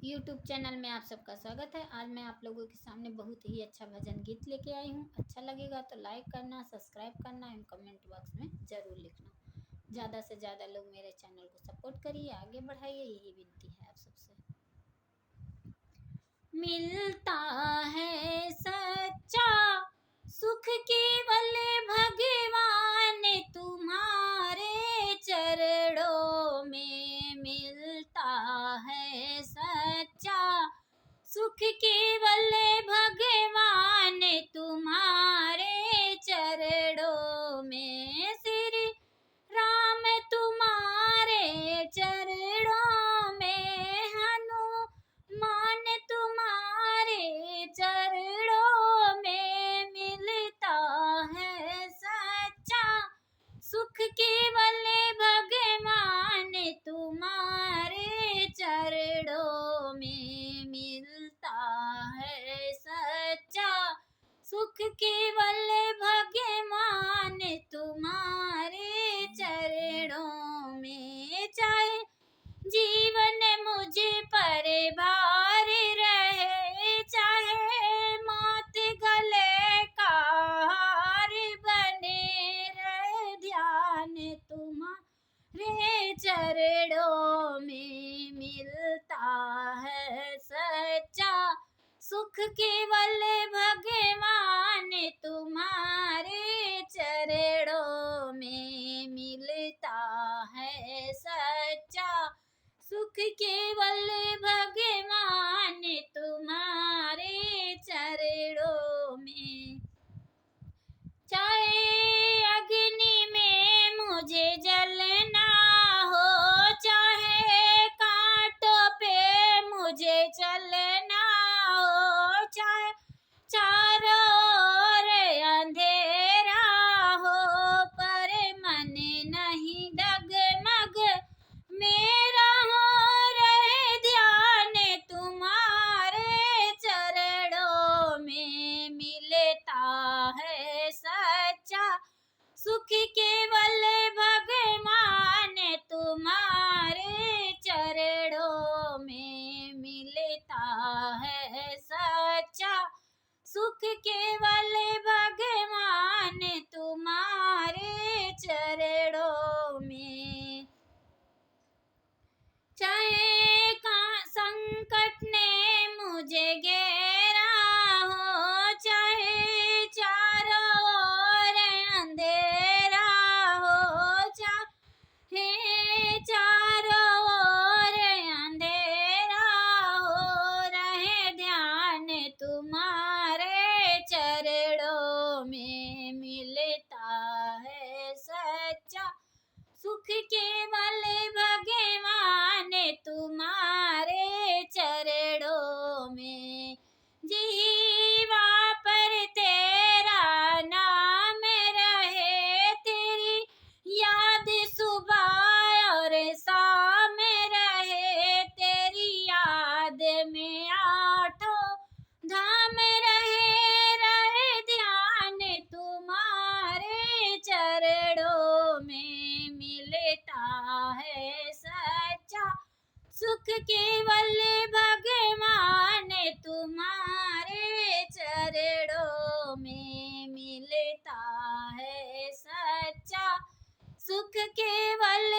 YouTube channel में आप सबका स्वागत है। आज मैं आप लोगों के सामने बहुत ही अच्छा भजन गीत लेके आई हूँ। अच्छा लगेगा तो लाइक करना, सब्सक्राइब करना एवं कमेंट बॉक्स में ज़रूर लिखना। ज़्यादा से ज़्यादा लोग मेरे चैनल को सपोर्ट करिए, आगे बढ़ाइए, यही विनती है आप सबसे। मिलता है सच्चा सुख केवल भगवान तुम्हारे चरणों में, मिलता है सच्चा सुख केवल भगवान तुम्हारे चरणों में। श्री राम तुम्हारे चरणों में, हनुमान तुम्हारे चरणों में, मिलता है सच्चा सुख केवल भगवान तुम्हारे चरणों में, मिलता है सच्चा सुख केवल भगवान तुम्हारे चरणों में। चाहे जीवन मुझे पर भार रहे, चाहे मौत गले का हार बने रहे, ध्यान तुम्हारे चरणों में, मिलता है सच्चा सुख केवल भगवान तुम्हारे चरणों में, मिलता है सच्चा सुख केवल भगवान तुम्हारे चरणों में। चाहे अग्नि में मुझे जलना हो, चाहे कांटों पे मुझे चलना हो, चाहे चारों ओर अंधेरा हो, पर मन नहीं डगमग मेरा हो रहे, ध्यान तुम्हारे चरणों में, मिलता है सच्चा सुख केवल भगवान तुम्हारे चरणों में, मिलता है सच्चा सुख केवल भगवान तुम्हारे चरणों में। चाहे संकट ने मुझे घेरा हो, चाहे चारों ओर अंधेरा हो, चाहे चारों ओर अंधेरा हो, रहे ध्यान तुम्हारे चरणों में, मिलता है सच्चा सुख केवल भगवान तुम्हारे चरणों में। जीवा पर तेरा नाम रहे, तेरी याद सुबह और शाम रहे, तेरी याद में आठों धाम रहे, रहे ध्यान तुम्हारे चरणों में, मिलता है सच्चा सुख केवल भगवान तुम्हारे चरणों में, मिलता है सच्चा सुख केवल